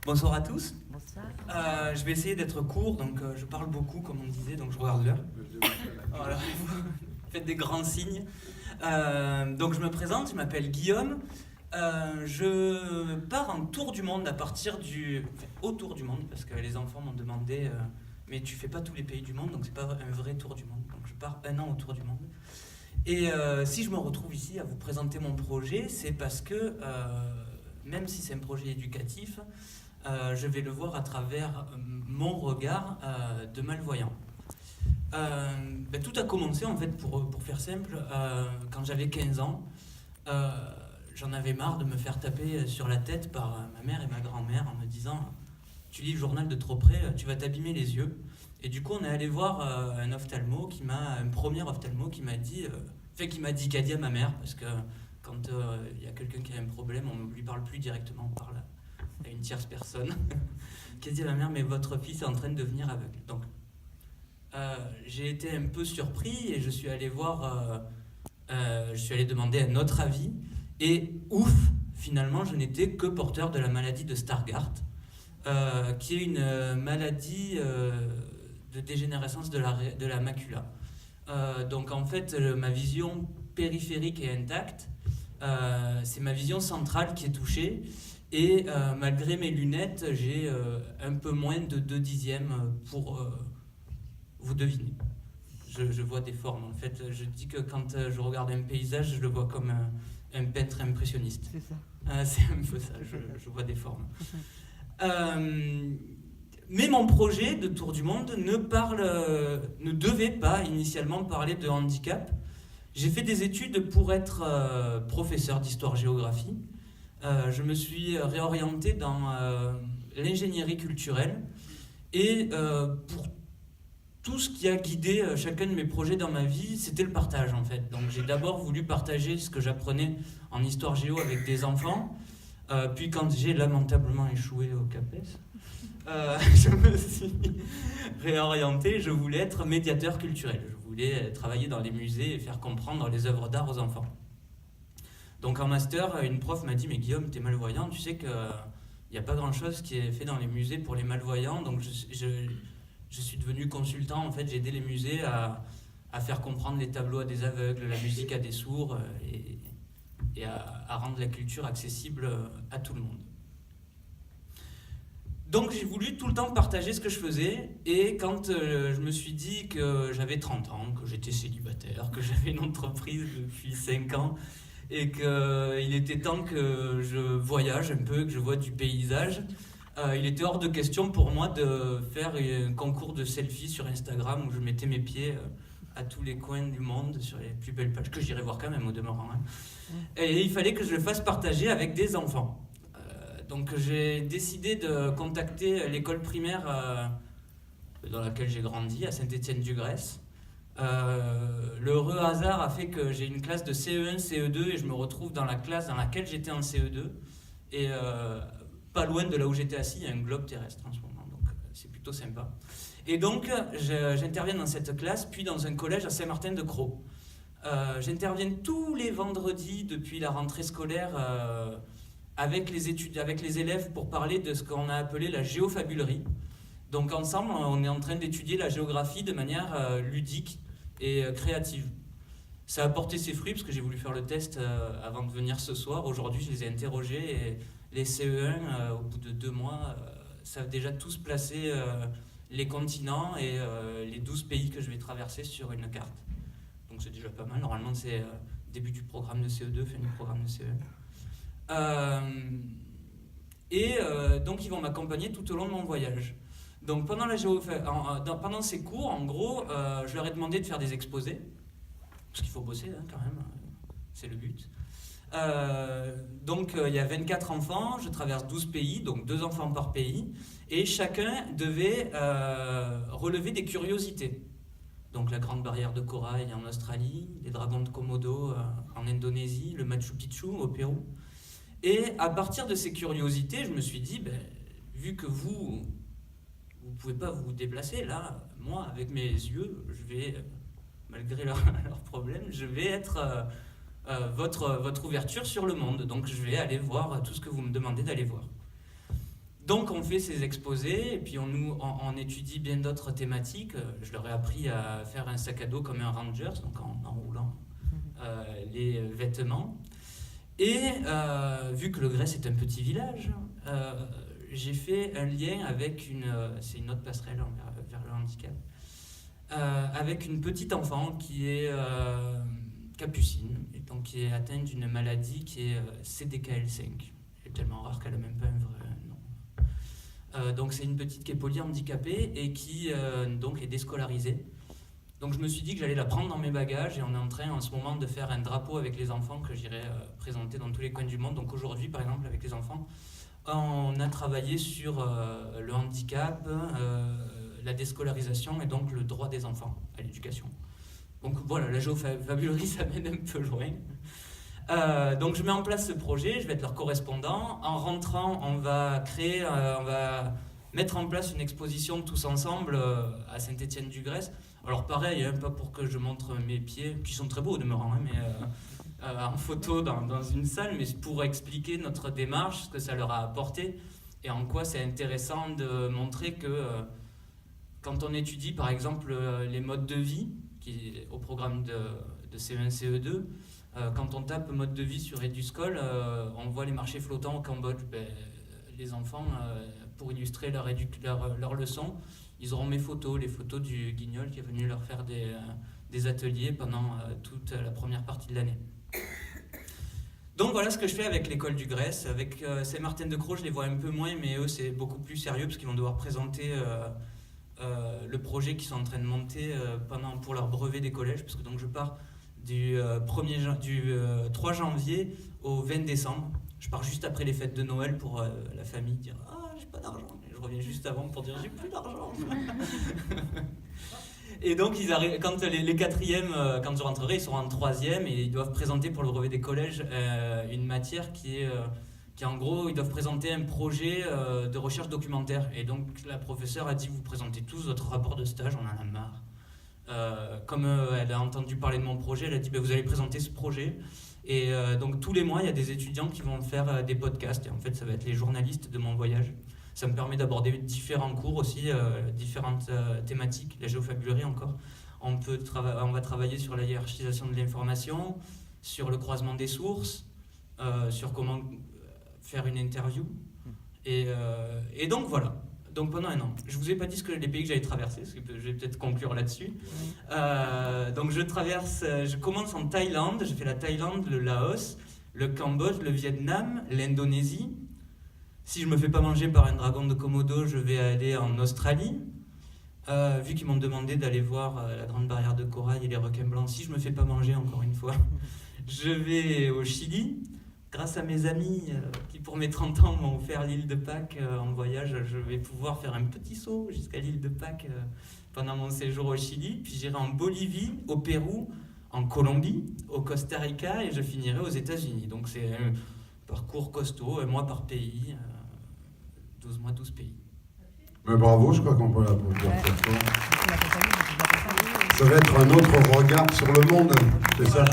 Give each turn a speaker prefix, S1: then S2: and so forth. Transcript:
S1: Bonsoir à tous.
S2: Bonsoir.
S1: Je vais essayer d'être court, donc je parle beaucoup comme on disait, donc je regarde l'heure. Voilà, faites des grands signes. Donc je me présente, je m'appelle Guillaume. Je pars en tour du monde à partir du... Enfin, autour du monde, parce que les enfants m'ont demandé mais tu fais pas tous les pays du monde, donc c'est pas un vrai tour du monde. Donc je pars un an autour du monde. Et si je me retrouve ici à vous présenter mon projet, c'est parce que même si c'est un projet éducatif, je vais le voir à travers mon regard de malvoyant. Tout a commencé en fait, pour faire simple, quand j'avais 15 ans. J'en avais marre de me faire taper sur la tête par ma mère et ma grand-mère en me disant « Tu lis le journal de trop près, tu vas t'abîmer les yeux ». Et du coup, on est allé voir un premier ophtalmo qui m'a dit qu'a dit à ma mère, parce que quand il y a quelqu'un qui a un problème, on ne lui parle plus directement, on parle à une tierce personne, qui a dit à ma mère « Mais votre fils est en train de devenir aveugle ». Donc, j'ai été un peu surpris et je suis allé demander un autre avis. Et ouf, finalement, je n'étais que porteur de la maladie de Stargardt, qui est une maladie de dégénérescence de la macula. Donc en fait, ma vision périphérique est intacte, c'est ma vision centrale qui est touchée, et malgré mes lunettes, j'ai un peu moins de 2/10 pour vous deviner. Je vois des formes, en fait. Je dis que quand je regarde un paysage, je le vois comme un peintre impressionniste.
S2: C'est ça.
S1: C'est un peu ça, je vois des formes. Mais mon projet de Tour du Monde ne devait pas initialement parler de handicap. J'ai fait des études pour être professeur d'histoire-géographie. Je me suis réorienté dans l'ingénierie culturelle. Et pour tout ce qui a guidé chacun de mes projets dans ma vie, c'était le partage en fait. Donc j'ai d'abord voulu partager ce que j'apprenais en histoire géo avec des enfants. Puis quand j'ai lamentablement échoué au CAPES, je me suis réorienté. Je voulais être médiateur culturel. Je voulais travailler dans les musées et faire comprendre les œuvres d'art aux enfants. Donc en master, une prof m'a dit « Mais Guillaume, t'es malvoyant, tu sais qu'il n'y a pas grand-chose qui est fait dans les musées pour les malvoyants. » Donc je suis devenu consultant, en fait, j'ai aidé les musées à faire comprendre les tableaux à des aveugles, la musique à des sourds, et à rendre la culture accessible à tout le monde. Donc j'ai voulu tout le temps partager ce que je faisais, et quand je me suis dit que j'avais 30 ans, que j'étais célibataire, que j'avais une entreprise depuis 5 ans, et qu'il était temps que je voyage un peu, que je vois du paysage, il était hors de question pour moi de faire un concours de selfies sur Instagram où je mettais mes pieds à tous les coins du monde sur les plus belles pages, que j'irais voir quand même au demeurant. Et il fallait que je le fasse partager avec des enfants. Donc j'ai décidé de contacter l'école primaire dans laquelle j'ai grandi, à Saint-Étienne-du-Grèce. L'heureux hasard a fait que j'ai une classe de CE1, CE2 et je me retrouve dans la classe dans laquelle j'étais en CE2. Et pas loin de là où j'étais assis, il y a un globe terrestre en ce moment, donc c'est plutôt sympa. Et donc, j'interviens dans cette classe, puis dans un collège à Saint-Martin-de-Crau. J'interviens tous les vendredis depuis la rentrée scolaire avec les élèves pour parler de ce qu'on a appelé la géofabulerie. Donc ensemble, on est en train d'étudier la géographie de manière ludique et créative. Ça a porté ses fruits parce que j'ai voulu faire le test avant de venir ce soir. Aujourd'hui, je les ai interrogés et les CE1, au bout de 2 mois, savent déjà tous placer les continents et les 12 pays que je vais traverser sur une carte. Donc c'est déjà pas mal. Normalement, c'est début du programme de CE2, fin du programme de CE1. Donc, ils vont m'accompagner tout au long de mon voyage. Donc, pendant ces cours, en gros, je leur ai demandé de faire des exposés. Parce qu'il faut bosser, quand même. C'est le but. Donc il y a 24 enfants, je traverse 12 pays, donc 2 enfants par pays, et chacun devait relever des curiosités. Donc la Grande Barrière de Corail en Australie, les dragons de Komodo en Indonésie, le Machu Picchu au Pérou. Et à partir de ces curiosités, je me suis dit, vu que vous ne pouvez pas vous déplacer, là, moi, avec mes yeux, je vais, malgré leurs problèmes, je vais être... votre ouverture sur le monde. Donc je vais aller voir tout ce que vous me demandez d'aller voir. Donc on fait ces exposés et puis on étudie bien d'autres thématiques. Je leur ai appris à faire un sac à dos comme un Rangers, donc en roulant les vêtements. Et vu que le Grèce est un petit village, j'ai fait un lien avec c'est une autre passerelle vers le handicap, avec une petite enfant qui est capucine, et donc qui est atteinte d'une maladie qui est CDKL5. C'est tellement rare qu'elle n'a même pas un vrai nom. Donc c'est une petite qui est polyhandicapée et qui donc est déscolarisée. Donc je me suis dit que j'allais la prendre dans mes bagages et on est en train en ce moment de faire un drapeau avec les enfants que j'irai présenter dans tous les coins du monde. Donc aujourd'hui par exemple avec les enfants, on a travaillé sur le handicap, la déscolarisation et donc le droit des enfants à l'éducation. Donc voilà, la géofabulerie ça mène un peu loin. Donc je mets en place ce projet, je vais être leur correspondant. En rentrant, on va mettre en place une exposition tous ensemble à Saint-Étienne-du-Grèce. Alors pareil, pas pour que je montre mes pieds, qui sont très beaux au demeurant, mais en photo dans une salle, mais pour expliquer notre démarche, ce que ça leur a apporté et en quoi c'est intéressant de montrer que quand on étudie par exemple les modes de vie, qui est au programme de CE1, CE2, quand on tape mode de vie sur Eduscol, on voit les marchés flottants au Cambodge. Les enfants, pour illustrer leur leçon, ils auront mes photos, les photos du guignol qui est venu leur faire des ateliers pendant toute la première partie de l'année. Donc voilà ce que je fais avec l'école du Grèce. Avec Saint-Martin-de-Crau, je les vois un peu moins, mais eux c'est beaucoup plus sérieux parce qu'ils vont devoir présenter le projet qu'ils sont en train de monter pour leur brevet des collèges, parce que donc je pars du 3 janvier au 20 décembre. Je pars juste après les fêtes de Noël pour la famille dire « Ah, j'ai pas d'argent ». Je reviens juste avant pour dire « J'ai plus d'argent ». Et donc, quand les quatrièmes, quand je rentrerai, ils seront en troisième et ils doivent présenter pour le brevet des collèges une matière qui en gros, ils doivent présenter un projet de recherche documentaire. Et donc, la professeure a dit « Vous présentez tous votre rapport de stage, on en a marre ». Comme elle a entendu parler de mon projet, elle a dit vous allez présenter ce projet. Et donc tous les mois, il y a des étudiants qui vont faire des podcasts. Et en fait, ça va être les journalistes de mon voyage. Ça me permet d'aborder différents cours aussi, différentes thématiques. La géofabulerie encore. On va travailler sur la hiérarchisation de l'information, sur le croisement des sources, sur comment faire une interview. Et donc voilà. Donc pendant un an. Je ne vous ai pas dit les pays que j'allais traverser, parce que je vais peut-être conclure là-dessus. Donc je commence en Thaïlande, j'ai fait la Thaïlande, le Laos, le Cambodge, le Vietnam, l'Indonésie. Si je ne me fais pas manger par un dragon de Komodo, je vais aller en Australie. Vu qu'ils m'ont demandé d'aller voir la grande barrière de corail et les requins blancs, si je ne me fais pas manger encore une fois, je vais au Chili. Grâce à mes amis qui, pour mes 30 ans, m'ont offert l'île de Pâques en voyage, je vais pouvoir faire un petit saut jusqu'à l'île de Pâques pendant mon séjour au Chili. Puis j'irai en Bolivie, au Pérou, en Colombie, au Costa Rica et je finirai aux États-Unis. Donc c'est un parcours costaud, un mois par pays, 12 mois, 12 pays.
S2: Mais bravo, je crois qu'on peut l'applaudir pour ça. Ça va être un autre regard sur le monde, c'est ça ?